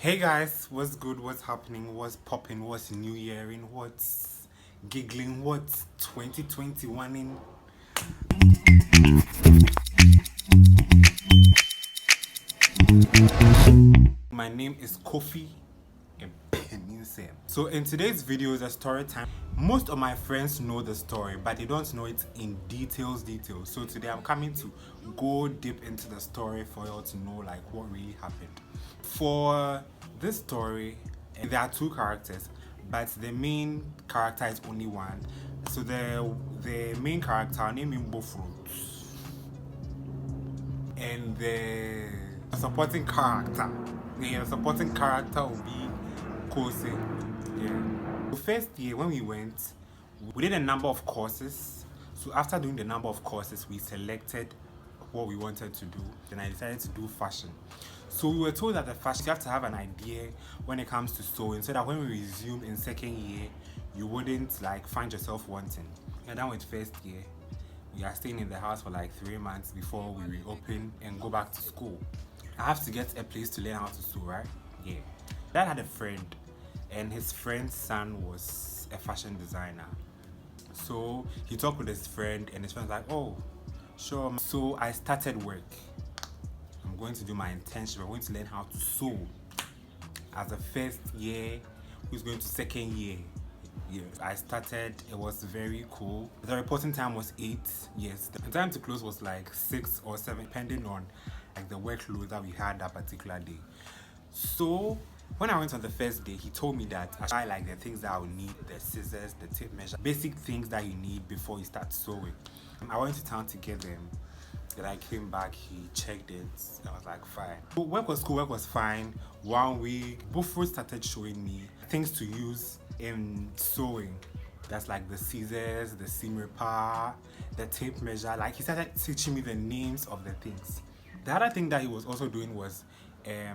Hey guys, what's good? What's happening? What's popping? What's new year in? What's giggling? What's 2021 in? My name is Kofi Ebenezer. So in today's video is a story time. Most of my friends know the story, but they don't know it in details. So today I'm coming to go deep into the story for you all to know like what really happened. For this story, there are two characters, but the main character is only one. So the main character, I'll name him Bofruit, and the supporting character, will be Kose. Yeah. The first year when we went, we did a number of courses. So after doing the number of courses, we selected what we wanted to do. Then I decided to do fashion. So we were told that the fashion, you have to have an idea when it comes to sewing, so that when we resume in second year, you wouldn't like find yourself wanting. And then with first year, we are staying in the house for like 3 months before we reopen and go back to school. I have to get a place to learn how to sew, right? Yeah. Dad had a friend, and his friend's son was a fashion designer. So he talked with his friend, and his friend was like, "Oh, sure." So I started work. I'm going to do my internship. I'm going to learn how to sew. As a first year, who's going to second year. Yes, I started. It was very cool. The reporting time was 8. Yes, the time to close was like 6 or 7, depending on like the workload that we had that particular day. So when I went on the first day, he told me that I should buy like the things that I would need: the scissors, the tape measure, basic things that you need before you start sewing. I went to town to get them. Then I came back, he checked it. I was like, fine. So work was cool, work was fine. 1 week, Buford started showing me things to use in sewing. That's like the scissors, the seam ripper, the tape measure. Like he started teaching me the names of the things. The other thing that he was also doing was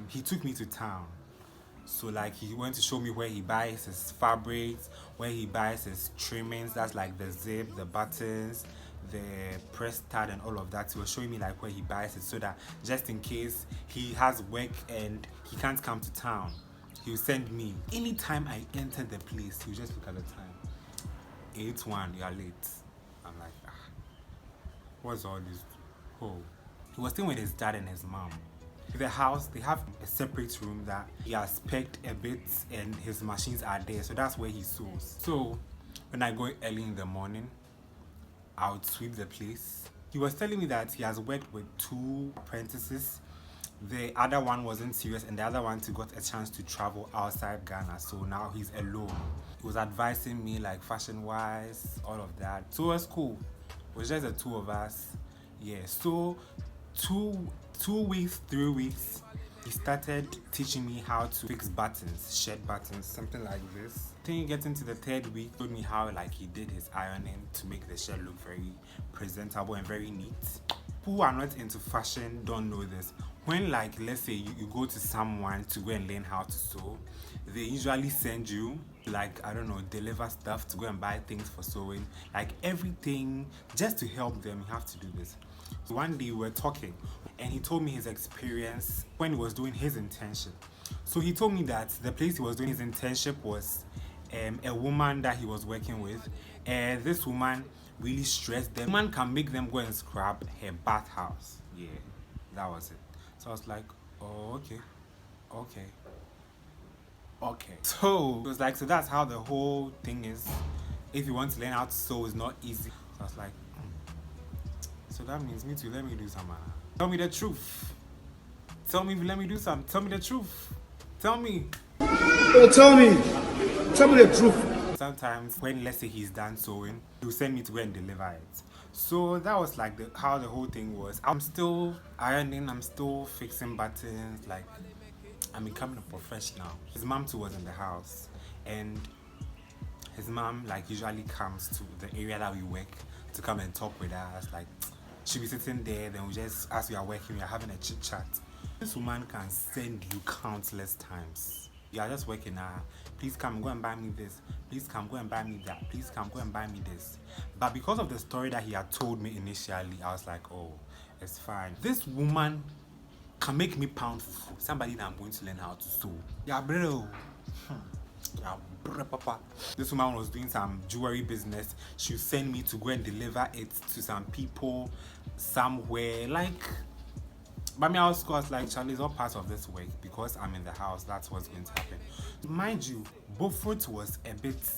he took me to town. So like he went to show me where he buys his fabrics, where he buys his trimmings, that's like the zip, the buttons, the press stud and all of that. He was showing me like where he buys it, so that just in case he has work and he can't come to town, he'll send me. Anytime I enter the place, he'll just look at the time. 8:01, you are late. I'm like, what's all this? Oh. He was staying with his dad and his mom. The house, they have a separate room that he has specced a bit, and his machines are there, so that's where he sews. So when I go early in the morning, I would sweep the place. He was telling me that he has worked with 2 apprentices. The other one wasn't serious, and the other one got a chance to travel outside Ghana, so now he's alone. He was advising me like fashion wise, all of that. So it was cool. It was just the 2 of us. Yeah, so 2 weeks, 3 weeks, he started teaching me how to fix buttons, shirt buttons, something like this. Then you get into the 3rd week, told me how like he did his ironing to make the shirt look very presentable and very neat. People who are not into fashion don't know this. When like let's say you go to someone to go and learn how to sew, they usually send you like, I don't know, deliver stuff to go and buy things for sewing, like everything just to help them. You have to do this. So one day we were talking, and he told me his experience when he was doing his internship. So he told me that the place he was doing his internship was a woman that he was working with, and this woman really stressed them. The woman can make them go and scrub her bathhouse. Yeah, that was it. So I was like, oh, okay. So it was like, so that's how the whole thing is. If you want to learn how to sew, it's not easy. So I was like, so that means me too. Let me do some. Tell me the truth. Tell me, let me do some. Tell me the truth. Tell me. Oh, tell me the truth. Sometimes when let's say he's done sewing, he'll send me to go and deliver it. So that was like how the whole thing was. I'm still ironing. I'm still fixing buttons. Like I'm becoming a professional. His mom too was in the house, and his mom like usually comes to the area that we work to come and talk with us. Like she'll be sitting there, then we just, as we are working, we are having a chit chat. This woman can send you countless times. You are just working, please come, go and buy me this. Please come, go and buy me that. Please come, go and buy me this. But because of the story that he had told me initially, I was like, oh, it's fine. This woman can make me pound food. Somebody that I'm going to learn how to sew. Yeah, bro. Yeah, bro, papa. This woman was doing some jewelry business. She would send me to go and deliver it to some people somewhere. Like, but me, I was like, Charlie, it's all part of this work because I'm in the house. That's what's going to happen. Mind you, Beaufort was a bit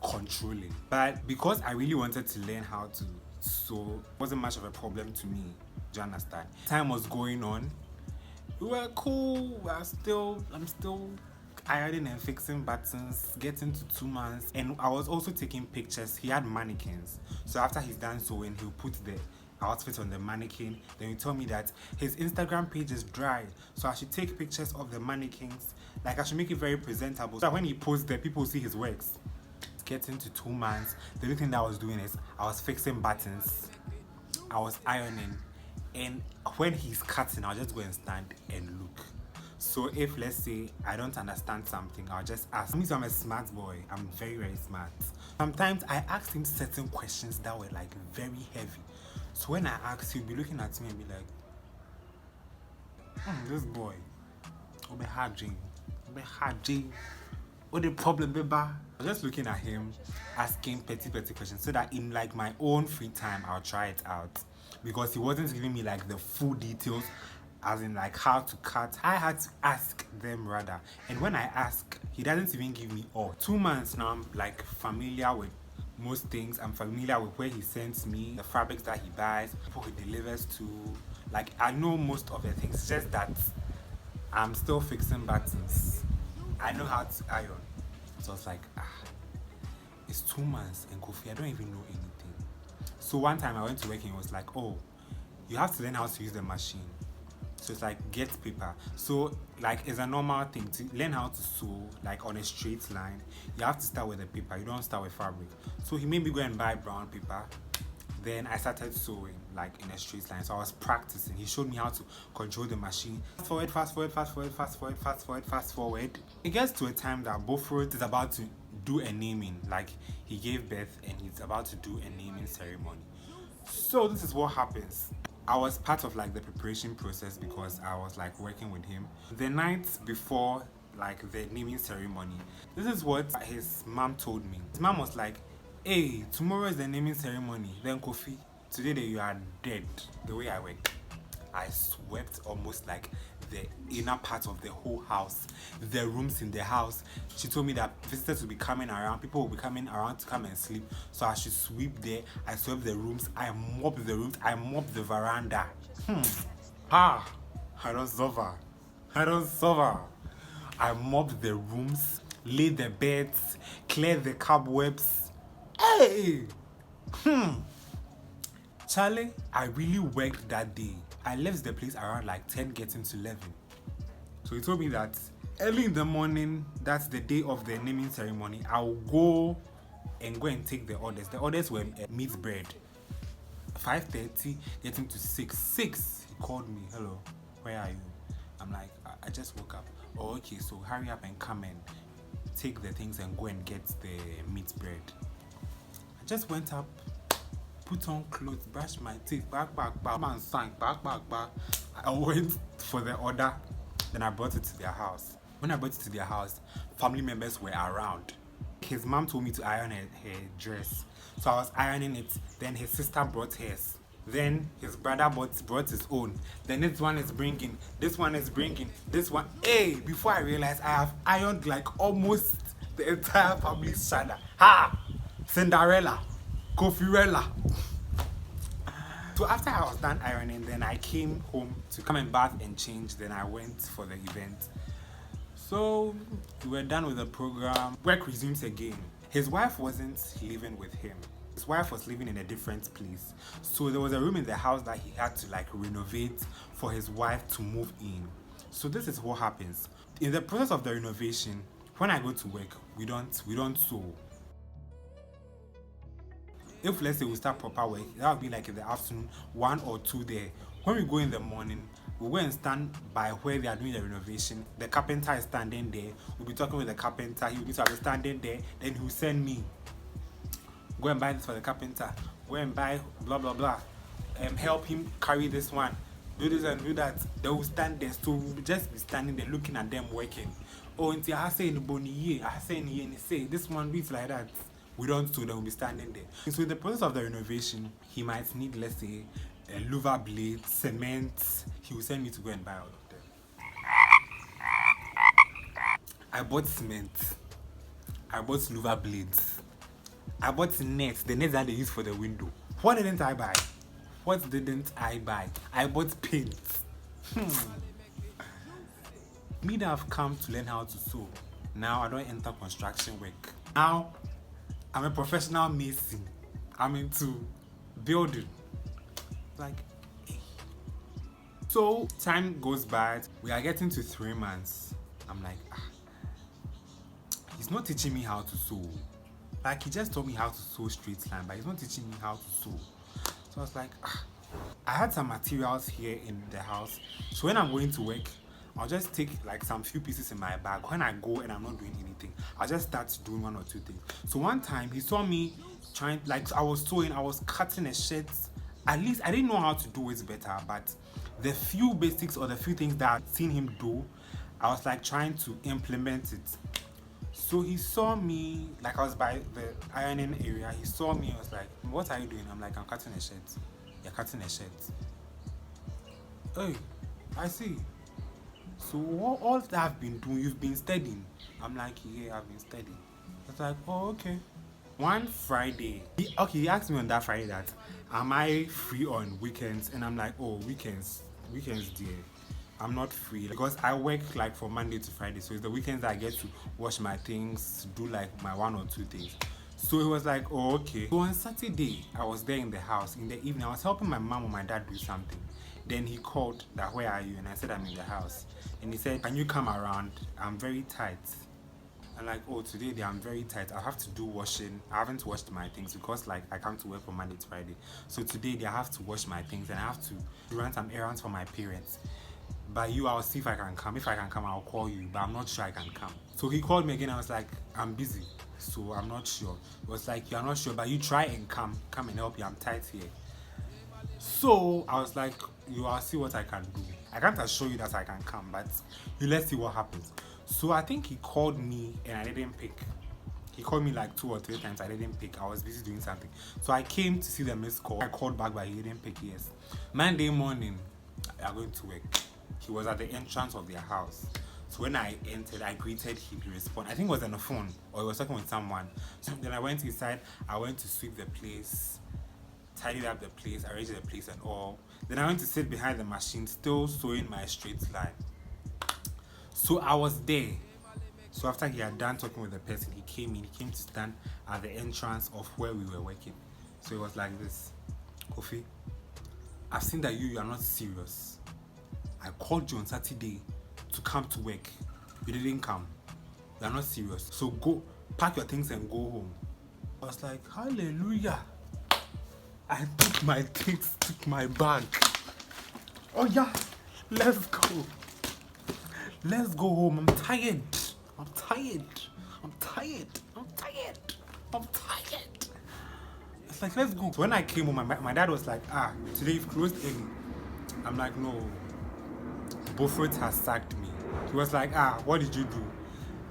controlling, but because I really wanted to learn how to sew, it wasn't much of a problem to me. Do you understand? Time was going on. We were cool. I'm still ironing and fixing buttons, getting to 2 months, and I was also taking pictures. He had mannequins, so after he's done sewing, he'll put the outfit on the mannequin. Then he told me that his Instagram page is dry, so I should take pictures of the mannequins. Like, I should make it very presentable, so that when he posts there, people see his works. It's getting to 2 months. The only thing that I was doing is I was fixing buttons, I was ironing, and when he's cutting, I'll just go and stand and look. So if, let's say, I don't understand something, I'll just ask. I mean, I'm a smart boy. I'm very, very smart. Sometimes I asked him certain questions that were like very heavy. So when I asked, he'll be looking at me and be like, this boy, Obe Haji, what the problem, baby? I was just looking at him, asking petty questions, so that in like my own free time, I'll try it out. Because he wasn't giving me like the full details, as in like how to cut. I had to ask them rather. And when I ask, he doesn't even give me all. 2 months now, I'm like familiar with most things. I'm familiar with where he sends me, the fabrics that he buys, people he delivers to. Like, I know most of the things. It's just that I'm still fixing buttons. I know how to iron. So I was like, it's 2 months and Kofi, I don't even know anything. So one time I went to work and he was like, oh, you have to learn how to use the machine. So it's like, get paper. So like, it's a normal thing to learn how to sew like on a straight line. You have to start with the paper. You don't start with fabric. So he made me go and buy brown paper. Then I started sewing like in a straight line. So I was practicing. He showed me how to control the machine. Fast forward, fast forward, fast forward, fast forward, fast forward, fast forward. It gets to a time that Beaufort is about to do a naming. Like, he gave birth and he's about to do a naming ceremony. So this is what happens. I was part of like the preparation process because I was like working with him. The night before like the naming ceremony, this is what his mom told me. His mom was like, hey, tomorrow is the naming ceremony. Then Kofi, today that you are dead. The way I work, I swept almost like the inner part of the whole house, the rooms in the house. She told me that visitors will be coming around, people will be coming around to come and sleep, so I should sweep there. I swept the rooms, I mopped the rooms, I mopped the veranda. I don't suffer. I mopped the rooms, laid the beds, cleared the cobwebs. Hey! Charlie, I really worked that day. I left the place around like 10 getting to 11. So he told me that early in the morning, that's the day of the naming ceremony, I'll go and take the orders. The orders were meat bread. 5:30, getting to 6. 6, he called me. Hello, where are you? I'm like, I just woke up. Oh, okay, so hurry up and come and take the things and go and get the meat bread. I just went up, put on clothes, brush my teeth, back, man sang, back. I went for the order, then I brought it to their house. When I brought it to their house, family members were around. His mom told me to iron her dress, so I was ironing it. Then his sister brought hers. Then his brother brought his own. Then this one is bringing, this one. Hey, before I realized, I have ironed like almost the entire family's china. Cinderella. Kofirella. So after I was done ironing, then I came home to come and bath and change. Then I went for the event. So we were done with the program. Work resumes again. His wife wasn't living with him. His wife was living in a different place. So there was a room in the house that he had to like renovate for his wife to move in. So this is what happens. In the process of the renovation, when I go to work, we don't sew. If let's say we start proper work, that would be like in the afternoon, 1 or 2 there. When we go in the morning, we go and stand by where they are doing the renovation. The carpenter is standing there. We'll be talking with the carpenter. He will be standing there. Then he will send me, go and buy this for the carpenter. Go and buy blah blah blah. Help him carry this one. do this and do that. They will stand there, so we'll just be standing there looking at them working. Oh, until I say in the boni, I say in here, say this one reads like that. We don't do, they will be standing there. So in the process of the renovation, he might need, let's say, a louver blade, cement. He will send me to go and buy all of them. I bought cement. I bought louver blades. I bought nets, the nets that they use for the window. What didn't I buy? What didn't I buy? I bought paint. Me that have come to learn how to sew. Now I don't enter construction work. Now I'm a professional mason. I'm into building. Like, so time goes by. We are getting to 3 months. I'm like, he's not teaching me how to sew. Like, he just told me how to sew straight line, but he's not teaching me how to sew. So I was like, I had some materials here in the house. So when I'm going to work, I'll just take like some few pieces in my bag. When I go and I'm not doing anything, I'll just start doing 1 or 2 things. So one time he saw me trying, like I was sewing, I was cutting a shirt. At least I didn't know how to do it better, but the few basics or the few things that I'd seen him do, I was like trying to implement it. So he saw me, like I was by the ironing area, he saw me, I was like, what are you doing? I'm like, I'm cutting a shirt. You're cutting a shirt. Hey, I see. So all that I've been doing, you've been studying. I'm like, yeah, I've been studying. It's like, oh, okay. One Friday, he asked me on that Friday that, am I free on weekends? And I'm like, oh, weekends, dear. I'm not free because I work like from Monday to Friday. So it's the weekends I get to wash my things, do like my 1 or 2 things. So he was like, oh, okay. So on Saturday, I was there in the house. In the evening, I was helping my mom or my dad do something. Then he called that, where are you? And I said, I'm in the house. And he said, can you come around? I'm very tight. I'm like, oh, today I'm very tight. I have to do washing. I haven't washed my things because like I come to work from Monday to Friday. So today I have to wash my things and I have to run some errands for my parents. But I'll see if I can come. If I can come, I'll call you. But I'm not sure I can come. So he called me again. I was like, I'm busy. So I'm not sure. It was like, you're not sure, but you try and come. Come and help you. I'm tight here. So I was like, I'll see what I can do. I can't assure you that I can come, but let's see what happens. So I think he called me and I didn't pick. He called me like 2 or 3 times. I didn't pick. I was busy doing something. So I came to see the missed call. I called back, but he didn't pick. Yes. Monday morning, I'm going to work. He was at the entrance of their house. So when I entered, I greeted him. He responded. I think it was on the phone or he was talking with someone. So then I went inside. I went to sweep the place, tidied up the place, arranged the place and all. Then I went to sit behind the machine, still sewing my straight line. So I was there. So after he had done talking with the person, he came to stand at the entrance of where we were working. So it was like this. Kofi, I've seen that you are not serious. I called you on Saturday to come to work. You didn't come. You are not serious. So go, pack your things and go home. I was like, hallelujah. I took my things, took my bag. Oh yeah, let's go. Let's go home. I'm tired. It's like, let's go. So when I came home, my dad was like, today you've closed early. I'm like, no. Beaufort has sacked me. He was like, what did you do?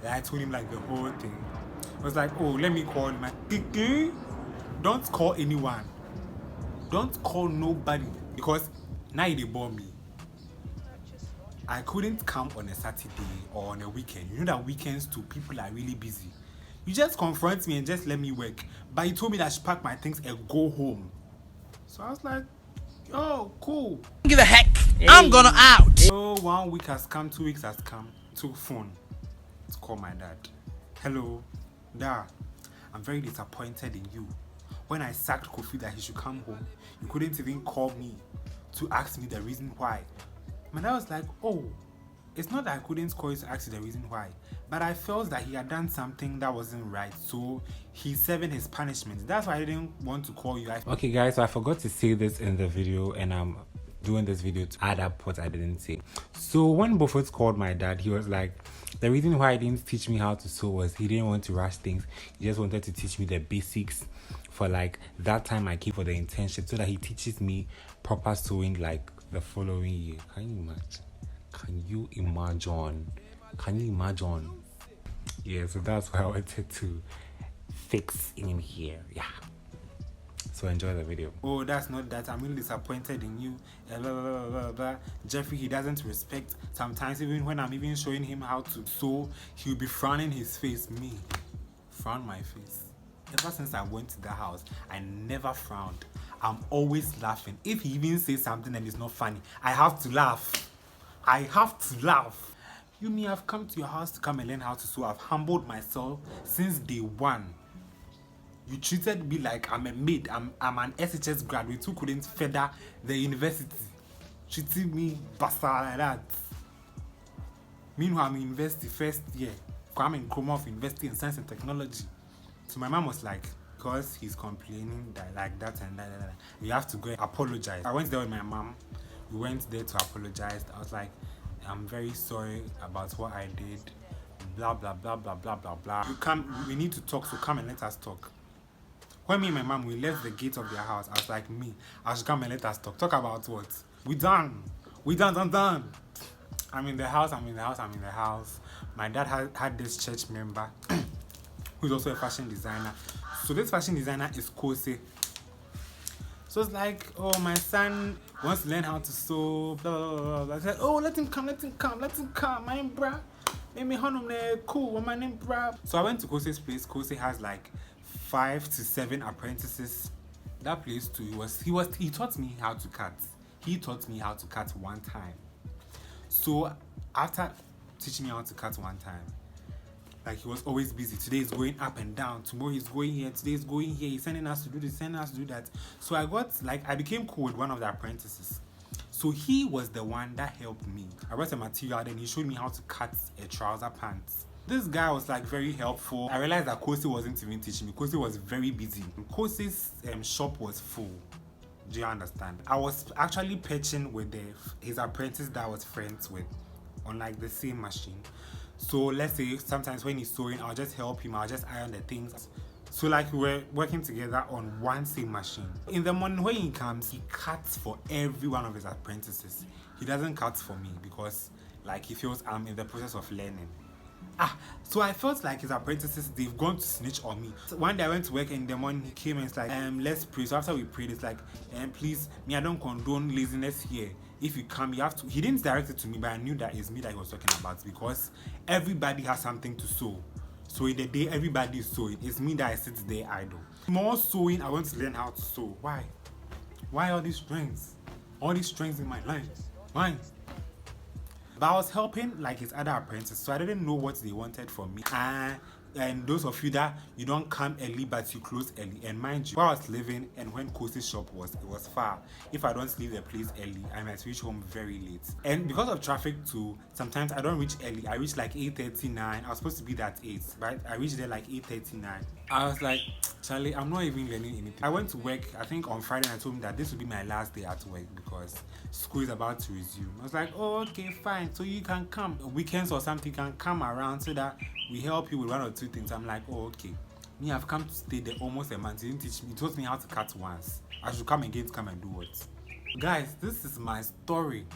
And I told him like the whole thing. He was like, oh, let me call him. Don't call anyone. Don't call nobody. Because now they bore me. I couldn't come on a Saturday or on a weekend. You know that weekends too, people are really busy. You just confront me and just let me work. But he told me that I should pack my things and go home. So I was like, oh, cool. Give a heck. Hey. I'm gonna out. So 1 week has come, 2 weeks has come. Took phone to call my dad. Hello, Dad. I'm very disappointed in you. When I sacked Kofi that he should come home, you couldn't even call me to ask me the reason why. My dad was like, oh, it's not that I couldn't call you to ask you the reason why, but I felt that he had done something that wasn't right, so he's serving his punishment. That's why I didn't want to call you. Okay guys, so I forgot to say this in the video and I'm doing this video to add up what I didn't say. So when Beaufort called my dad, he was like, the reason why he didn't teach me how to sew was he didn't want to rush things. He just wanted to teach me the basics for like that time I came for the internship so that he teaches me proper sewing like the following year. Can you imagine? Can you imagine? Can you imagine? Yeah, so that's why I wanted to fix in here. Yeah. So enjoy the video. Oh, that's not that. I'm really disappointed in you. Blah, blah, blah, blah, blah. Jeffrey, he doesn't respect. Sometimes even when I'm even showing him how to sew, he'll be frowning his face. Me, frown my face. Ever since I went to the house, I never frowned. I'm always laughing. If he even says something and it's not funny, I have to laugh. I have to laugh. You may have come to your house to come and learn how to sew. I've humbled myself since day one. You treated me like I'm a maid. I'm an SHS graduate who couldn't feather the university. Treating me bastard like that. Meanwhile, I'm in university first year. I'm in Chroma of University in Science and Technology. So my mom was like, because he's complaining that like that and that, you have to go and apologize. I went there with my mom. We went there to apologize. I was like, I'm very sorry about what I did. Blah blah blah blah blah blah blah. We need to talk, so come and let us talk. When me and my mom, we left the gate of their house, I was like, I should come and let us talk. Talk about what? We done. Done. I'm in the house. My dad had this church member who's also a fashion designer. So this fashion designer is Kose. So it's like, oh, my son wants to learn how to sew, blah, blah, blah, blah. I said, oh, let him come. My name, bruh. Cool, my name, bruh. So I went to Kose's place. Kose has like 5 to 7 apprentices. That place too, he taught me how to cut. He taught me how to cut one time. So after teaching me how to cut one time, like he was always busy. Today is going up and down. Tomorrow he's going here. Today is going here. He's sending us to do this, sending us to do that. So I became cool with one of the apprentices. So he was the one that helped me. I brought a material, then he showed me how to cut a trouser pants. This guy was like very helpful. I realized that Kosi wasn't even teaching me. Kosi was very busy. Kosi's shop was full. Do you understand? I was actually patching with his apprentice that I was friends with on like the same machine. So let's say sometimes when he's sewing, I'll just help him. I'll just iron the things. So like we were working together on one same machine. In the morning when he comes, he cuts for every one of his apprentices. He doesn't cut for me because like he feels I'm in the process of learning. So I felt like his apprentices, they've gone to snitch on me. So one day I went to work and in the morning he came and it's like, let's pray. So after we prayed, it's like, please, me, I don't condone laziness here. If you come, you have to. He didn't direct it to me, but I knew that it's me that he was talking about because everybody has something to sew. So in the day, everybody is sewing. It's me that I sit there idle. More sewing, I want to learn how to sew. Why? Why all these strengths? All these strengths in my life? Why? But I was helping like his other apprentices, so I didn't know what they wanted from me. And those of you that you don't come early but you close early, and mind you, where I was living and when Kosi's shop was, it was far. If I don't leave the place early, I might reach home very late. And because of traffic too, sometimes I don't reach early. I reach like 8:39. I was supposed to be there at 8, right? I reached there like 8:39. I was like, Charlie, I'm not even learning anything. I went to work, I think on Friday, and I told him that this would be my last day at work because school is about to resume. I was like, oh, okay, fine. So you can come weekends or something, you can come around so that we help you with 1 or 2 things. I'm like, oh, okay. Me, I've come to stay there almost a month. He didn't teach me. He taught me how to cut once. I should come again to come and do what? Guys, this is my story.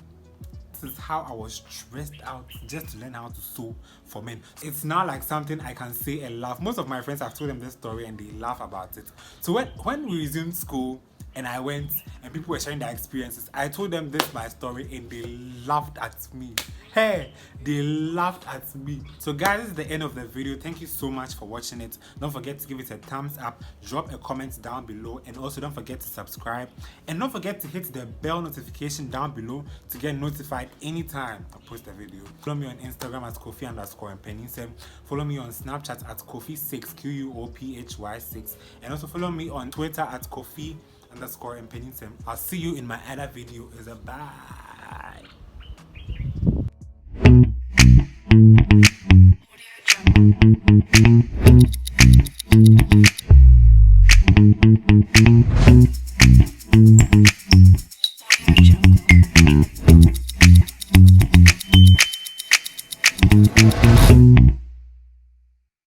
This is how I was stressed out just to learn how to sew for men. It's now like something I can say and laugh. Most of my friends, I've told them this story and they laugh about it. So when we resumed school and I went and people were sharing their experiences, I told them this my story and they laughed at me. Hey, they laughed at me. So guys, this is the end of the video. Thank you so much for watching it. Don't forget to give it a thumbs up, drop a comment down below, and also don't forget to subscribe, and don't forget to hit the bell notification down below to get notified anytime I post a video. Follow me on Instagram at Kofi_Mpenisem. Follow me on Snapchat at Kofi6 QUOPHY6, and also follow me on Twitter at Kofi_Mpenisem. I'll see you in my other video. Bye.